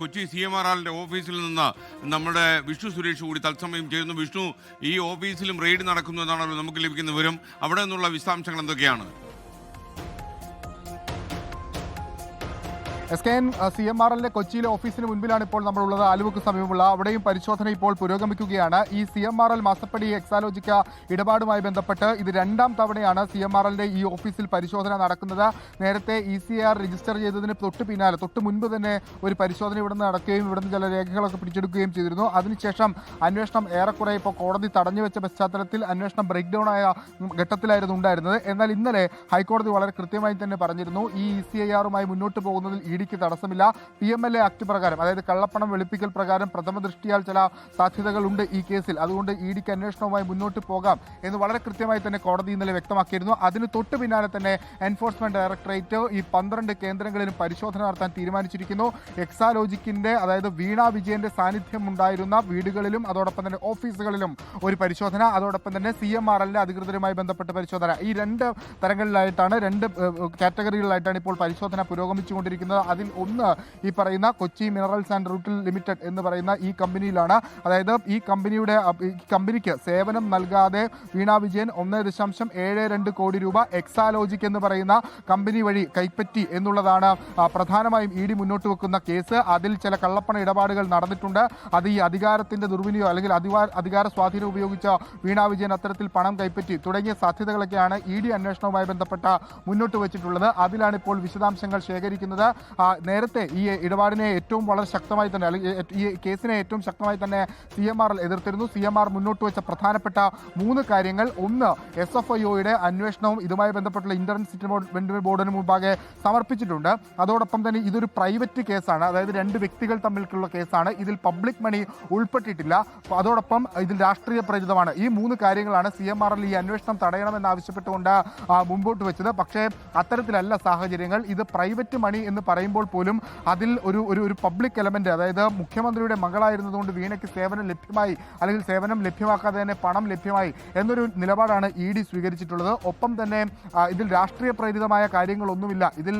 കൊച്ചി CMRRന്റെ ഓഫീസിൽ നിന്ന് നമ്മുടെ വിഷ്ണു സുരേഷ് കൂടി തത്സമയം ചെയ്യുന്നു. വിഷ്ണു, ഈ ഓഫീസിലും റെയ്ഡ് നടക്കുന്നു എന്നാണല്ലോ നമുക്ക് ലഭിക്കുന്ന വിവരം. അവിടെ നിന്നുള്ള വിശദാംശങ്ങൾ എന്തൊക്കെയാണ്? CMRRന്റെ കൊച്ചിയിലെ ഓഫീസിന് മുൻപിലാണ് ഇപ്പോൾ നമ്മളുള്ളത്. ആലുവക്ക് സമീപമുള്ള അവിടെയും പരിശോധന ഇപ്പോൾ പുരോഗമിക്കുകയാണ്. ഈ CMRL മാസപ്പടി എക്സാലോജിക്ക ഇടപാടുമായി ബന്ധപ്പെട്ട് ഇത് രണ്ടാം തവണയാണ് CMRLന്റെ ഈ ഓഫീസിൽ പരിശോധന നടക്കുന്നത്. നേരത്തെ ECR രജിസ്റ്റർ ചെയ്തതിന് തൊട്ട് മുൻപ് തന്നെ ഒരു പരിശോധന ഇവിടുന്ന് നടക്കുകയും ഇവിടുന്ന് ചില രേഖകളൊക്കെ പിടിച്ചെടുക്കുകയും ചെയ്തിരുന്നു. അതിനുശേഷം അന്വേഷണം ഏറെക്കുറെ ഇപ്പോൾ കോടതി തടഞ്ഞുവെച്ച പശ്ചാത്തലത്തിൽ അന്വേഷണം ബ്രേക്ക് ഡൗൺ ആയ ഘട്ടത്തിലായിരുന്നു ഉണ്ടായിരുന്നത്. എന്നാൽ ഇന്നലെ ഹൈക്കോടതി വളരെ കൃത്യമായി തന്നെ പറഞ്ഞിരുന്നു, ഈ ECIRമായി മുന്നോട്ട് പോകുന്നതിൽ ഇഡിക്ക് തടസ്സമില്ല. PMLA ആക്ട് പ്രകാരം, അതായത് കള്ളപ്പണം വെളുപ്പിക്കൽ പ്രകാരം പ്രഥമ ദൃഷ്ടിയാൽ ചില സാധ്യതകളുണ്ട് ഈ കേസിൽ. അതുകൊണ്ട് ഇഡിക്ക് അന്വേഷണവുമായി മുന്നോട്ട് പോകാം എന്ന് വളരെ കൃത്യമായി തന്നെ കോടതി ഇന്നലെ വ്യക്തമാക്കിയിരുന്നു. അതിന് തൊട്ട് പിന്നാലെ തന്നെ എൻഫോഴ്സ്മെന്റ് ഡയറക്ടറേറ്റ് ഈ 12 കേന്ദ്രങ്ങളിലും പരിശോധന നടത്താൻ തീരുമാനിച്ചിരിക്കുന്നു. എക്സാലോജിക്കിന്റെ, അതായത് വീണ വിജയന്റെ സാന്നിധ്യം ഉണ്ടായിരുന്ന വീടുകളിലും അതോടൊപ്പം തന്നെ ഓഫീസുകളിലും ഒരു പരിശോധന, അതോടൊപ്പം തന്നെ CMRLന്റെ അധികൃതരുമായി ബന്ധപ്പെട്ട പരിശോധന. ഈ രണ്ട് തരങ്ങളിലായിട്ടാണ്, രണ്ട് കാറ്റഗറികളിലായിട്ടാണ് ഇപ്പോൾ പരിശോധന പുരോഗമിച്ചുകൊണ്ടിരിക്കുന്നത്. അതിൽ ഒന്ന് ഈ പറയുന്ന കൊച്ചി മിനറൽസ് ആൻഡ് റൂട്ടിൽ ലിമിറ്റഡ് എന്ന് പറയുന്ന ഈ കമ്പനിയിലാണ്. അതായത് ഈ കമ്പനിക്ക് സേവനം നൽകാതെ വീണ വിജയൻ 1.72 കോടി രൂപ എക്സാലോജിക് എന്ന് പറയുന്ന കമ്പനി വഴി കൈപ്പറ്റി എന്നുള്ളതാണ് പ്രധാനമായും ഇഡി മുന്നോട്ട് വെക്കുന്ന കേസ്. അതിൽ ചില കള്ളപ്പണ ഇടപാടുകൾ നടന്നിട്ടുണ്ട്. അത് ഈ അധികാരത്തിന്റെ ദുർവിനിയോഗം അല്ലെങ്കിൽ അധികാര സ്വാധീനം ഉപയോഗിച്ച വീണ വിജയൻ അത്തരത്തിൽ പണം കൈപ്പറ്റി തുടങ്ങിയ സാധ്യതകളൊക്കെയാണ് ഇഡി അന്വേഷണവുമായി ബന്ധപ്പെട്ട മുന്നോട്ട് വെച്ചിട്ടുള്ളത്. അതിലാണ് ഇപ്പോൾ വിശദാംശങ്ങൾ ശേഖരിക്കുന്നത്. നേരത്തെ ഈ ഇടപാടിനെ ഏറ്റവും വളരെ ശക്തമായി തന്നെ, അല്ലെങ്കിൽ ഈ കേസിനെ ഏറ്റവും ശക്തമായി തന്നെ CMRL എതിർത്തിരുന്നു. CMR മുന്നോട്ട് വെച്ച പ്രധാനപ്പെട്ട 3 കാര്യങ്ങൾ: ഒന്ന്, SFIOയുടെ അന്വേഷണവും ഇതുമായി ബന്ധപ്പെട്ടുള്ള ഇന്റർനെറ്റ് സെറ്റിൽമെന്റ് ബോർഡിന് മുമ്പാകെ സമർപ്പിച്ചിട്ടുണ്ട്. അതോടൊപ്പം തന്നെ ഇതൊരു പ്രൈവറ്റ് കേസാണ്, അതായത് 2 വ്യക്തികൾ തമ്മിലുള്ള കേസാണ്. ഇതിൽ പബ്ലിക് മണി ഉൾപ്പെട്ടിട്ടില്ല. അതോടൊപ്പം ഇതിൽ രാഷ്ട്രീയ പ്രേരിതമാണ്. ഈ 3 കാര്യങ്ങളാണ് CMRL ഈ അന്വേഷണം തടയണമെന്ന് ആവശ്യപ്പെട്ടുകൊണ്ട് മുമ്പോട്ട് വെച്ചത്. പക്ഷേ അത്തരത്തിലല്ല സാഹചര്യങ്ങൾ. ഇത് പ്രൈവറ്റ് മണി എന്ന് പറയുമ്പോൾ പോലും അതിൽ ഒരു പബ്ലിക് എലമെന്റ്, അതായത് മുഖ്യമന്ത്രിയുടെ മകളായിരുന്നതുകൊണ്ട് വീണയ്ക്ക് സേവനം ലഭ്യമായി, അല്ലെങ്കിൽ സേവനം ലഭ്യമാക്കാതെ തന്നെ പണം ലഭ്യമായി എന്നൊരു നിലപാടാണ് ഇഡി സ്വീകരിച്ചിട്ടുള്ളത്. ഒപ്പം തന്നെ ഇതിൽ രാഷ്ട്രീയ പ്രേരിതമായ കാര്യങ്ങളൊന്നുമില്ല. ഇതിൽ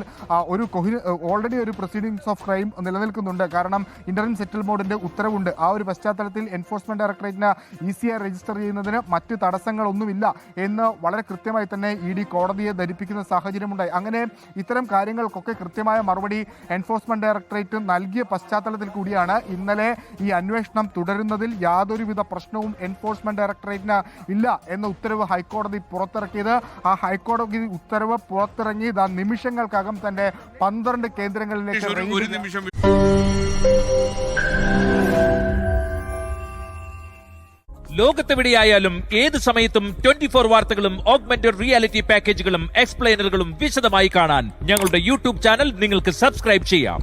ഓൾറെഡി ഒരു പ്രൊസീഡിങ്സ് ഓഫ് ക്രൈം നിലനിൽക്കുന്നുണ്ട്. കാരണം ഇന്റർനെറ്റ് സെറ്റിൽമെന്റിന്റെ ഉത്തരവുണ്ട്. ആ ഒരു പശ്ചാത്തലത്തിൽ എൻഫോഴ്സ്മെന്റ് ഡയറക്ടറേറ്റിന് ECI രജിസ്റ്റർ ചെയ്യുന്നതിന് മറ്റ് തടസ്സങ്ങളൊന്നുമില്ല എന്ന് വളരെ കൃത്യമായി തന്നെ ഇഡി കോടതിയെ ധരിപ്പിക്കുന്ന സാഹചര്യമുണ്ടായി. അങ്ങനെ ഇത്തരം കാര്യങ്ങൾക്കൊക്കെ കൃത്യമായ മറുപടി എൻഫോഴ്സ്മെന്റ് ഡയറക്ടറേറ്റ് നൽകിയ പശ്ചാത്തലത്തിൽ കൂടിയാണ് ഇന്നലെ ഈ അന്വേഷണം തുടരുന്നതിൽ യാതൊരുവിധ പ്രശ്നവും എൻഫോഴ്സ്മെന്റ് ഡയറക്ടറേറ്റിന് ഇല്ല എന്ന ഉത്തരവ് ഹൈക്കോടതി പുറത്തിറക്കിയത്. ആ ഹൈക്കോടതി ഉത്തരവ് പുറത്തിറങ്ങി നിമിഷങ്ങൾക്കകം തന്നെ 12 കേന്ദ്രങ്ങളിലേക്ക് ലോകത്തെവിടെയായാലും ഏത് സമയത്തും 24 വാർത്തകളും ഓഗ്മെന്റഡ് റിയാലിറ്റി പാക്കേജുകളും എക്സ്പ്ലെയിനറുകളും വിശദമായി കാണാൻ ഞങ്ങളുടെ YouTube ചാനൽ നിങ്ങൾക്ക് സബ്സ്ക്രൈബ് ചെയ്യാം.